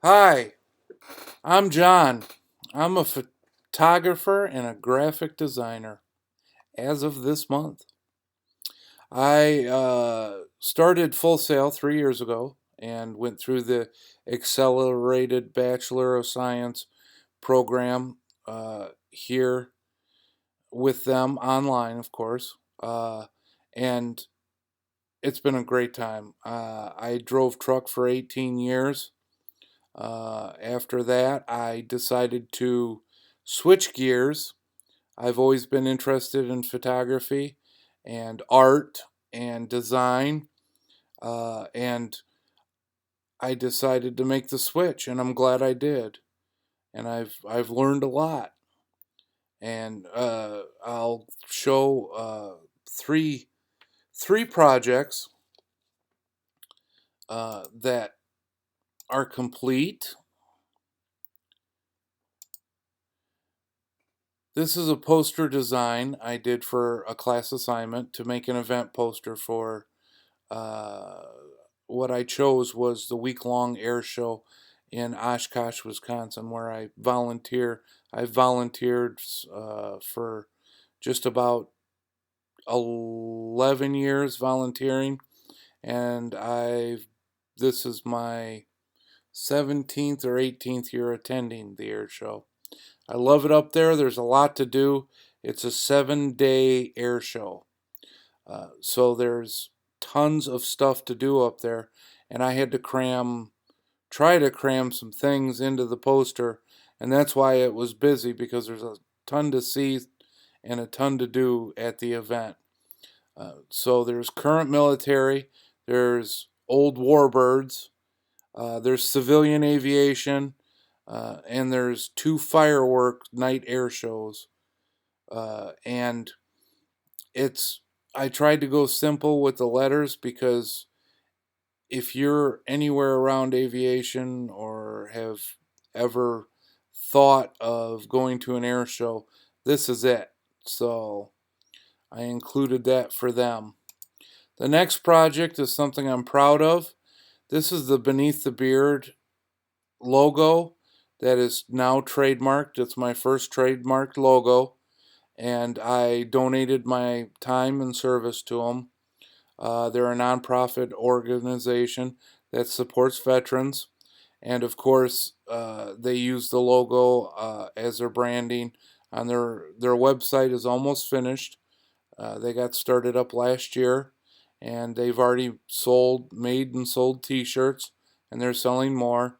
Hi, I'm John. I'm a photographer and a graphic designer as of this month. I started Full Sail 3 years ago and went through the Accelerated Bachelor of Science program here with them online, of course. And it's been a great time. I drove truck for 18 years. After that, I decided to switch gears. I've always been interested in photography and art and design, and I decided to make the switch, and I'm glad I did. And I've learned a lot, and I'll show three projects that are complete. This is a poster design I did for a class assignment to make an event poster for uh, what I chose was the week-long air show in Oshkosh, Wisconsin, where I volunteer. I volunteered for just about 11 years volunteering, and this is my 17th or 18th year attending the air show. I love it up there. There's a lot to do. It's a 7-day air show. So there's tons of stuff to do up there. And I had to try to cram some things into the poster. And that's why it was busy, because there's a ton to see and a ton to do at the event. So there's current military, there's old warbirds, there's civilian aviation, and there's two firework night air shows. And it's I tried to go simple with the letters, because if you're anywhere around aviation or have ever thought of going to an air show, this is it. So I included that for them. The next project is something I'm proud of. This is the Beneath the Beard logo that is now trademarked. It's my first trademarked logo, and I donated my time and service to them. They're a nonprofit organization that supports veterans, and of course, they use the logo as their branding. On their website is almost finished. They got started up last year, and they've already made and sold T-shirts, and they're selling more.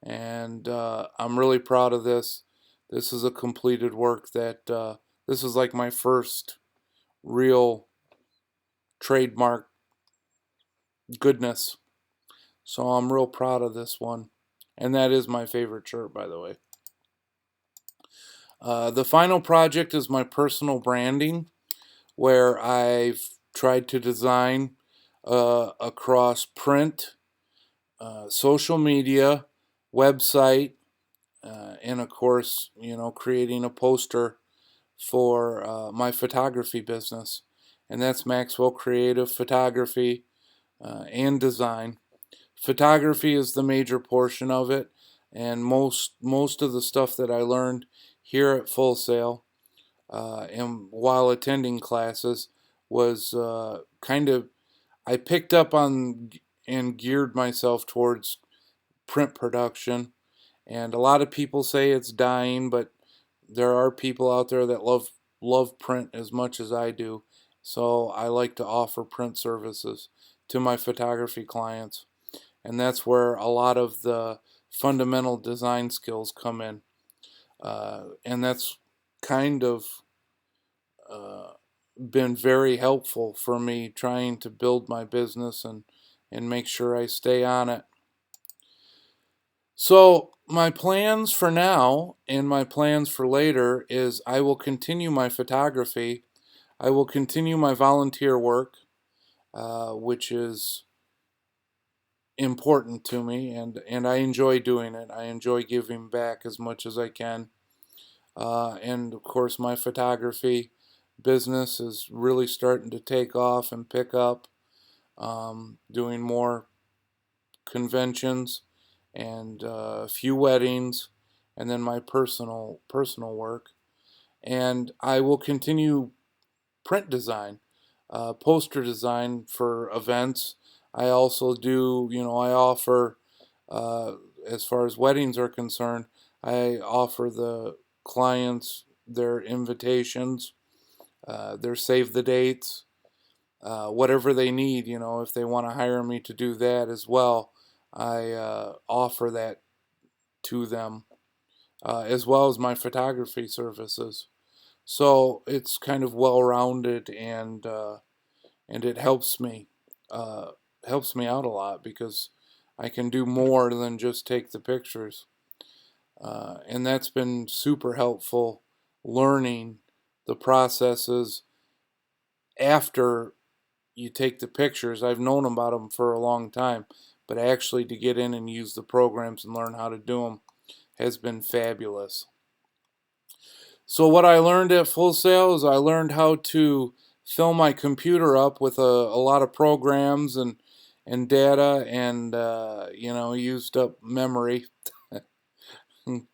And I'm really proud of this. This is a completed work this is like my first real trademark goodness. So I'm real proud of this one. And that is my favorite shirt, by the way. The final project is my personal branding, where I've tried to design across print, social media, website, and of course, creating a poster for my photography business. And that's Maxwell Creative Photography and Design. Photography is the major portion of it, and most of the stuff that I learned here at Full Sail and while attending classes was kind of I picked up on and geared myself towards print production. And a lot of people say it's dying, but there are people out there that love print as much as I do. So I like to offer print services to my photography clients. And that's where a lot of the fundamental design skills come in. And that's kind of uh, been very helpful for me trying to build my business and make sure I stay on it. So, my plans for now and my plans for later is I will continue my photography. I will continue my volunteer work, which is important to me, and I enjoy doing it. I enjoy giving back as much as I can. And of course, my photography business is really starting to take off and pick up, doing more conventions and a few weddings, and then my personal work. And I will continue print design, poster design for events. I also do, I offer, uh, as far as weddings are concerned, I offer the clients their invitations, their save the dates, whatever they need. If they want to hire me to do that as well, I offer that to them, as well as my photography services. So it's kind of well rounded, and it uh, helps me out a lot because I can do more than just take the pictures, and that's been super helpful learning the processes after you take the pictures. I've known about them for a long time, but actually to get in and use the programs and learn how to do them has been fabulous. So what I learned at Full Sail is I learned how to fill my computer up with a lot of programs and data, and used up memory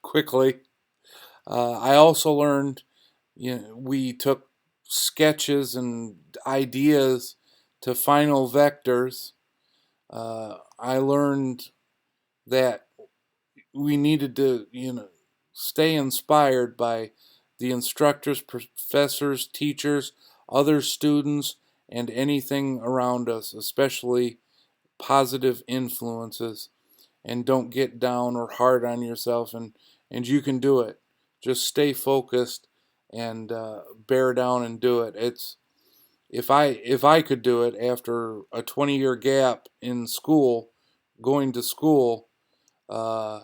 quickly. I also learned, we took sketches and ideas to final vectors. I learned that we needed to, stay inspired by the instructors, professors, teachers, other students, and anything around us, especially positive influences. And don't get down or hard on yourself, and you can do it. Just stay focused and bear down and do it. It's if I could do it after a 20-year gap in school, going to school, uh,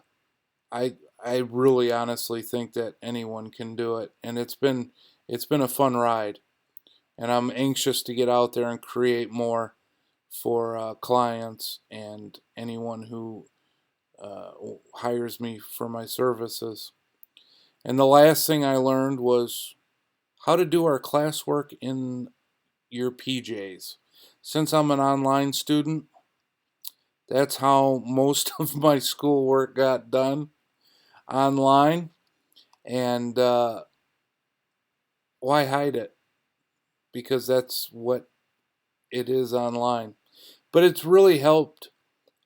I really honestly think that anyone can do it, and it's been a fun ride, and I'm anxious to get out there and create more for clients and anyone who uh, hires me for my services. And the last thing I learned was how to do our classwork in your PJs. Since I'm an online student, that's how most of my schoolwork got done, online. And why hide it? Because that's what it is online. But it's really helped.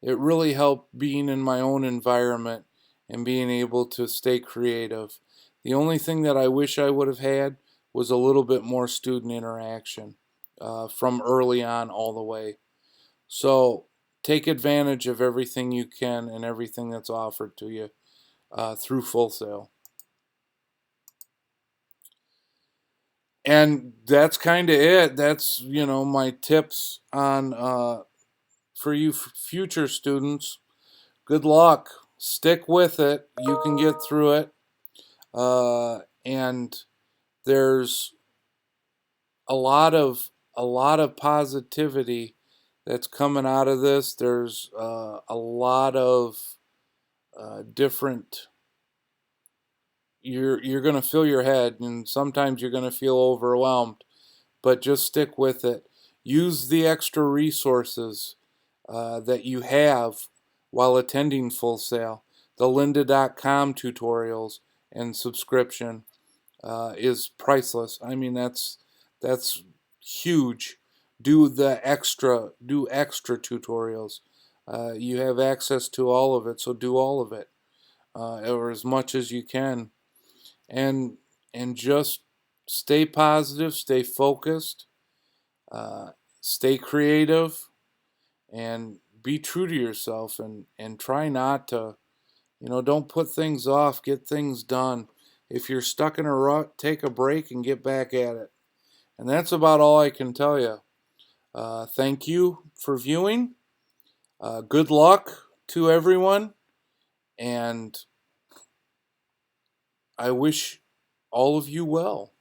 It really helped being in my own environment and being able to stay creative. The only thing that I wish I would have had was a little bit more student interaction, from early on all the way. So take advantage of everything you can and everything that's offered to you through Full Sail. And that's kind of it. That's, my tips on for you future students. Good luck. Stick with it. You can get through it. And there's a lot of positivity that's coming out of this. There's a lot of different. You're going to fill your head, and sometimes you're going to feel overwhelmed. But just stick with it. Use the extra resources that you have while attending Full Sail. The lynda.com tutorials and subscription is priceless. I mean, that's huge. Do extra tutorials. You have access to all of it, so do all of it, or as much as you can, and just stay positive, stay focused, uh, stay creative, and be true to yourself, and try not to, don't put things off. Get things done. If you're stuck in a rut, take a break and get back at it. And that's about all I can tell you. Thank you for viewing. Good luck to everyone, and I wish all of you well.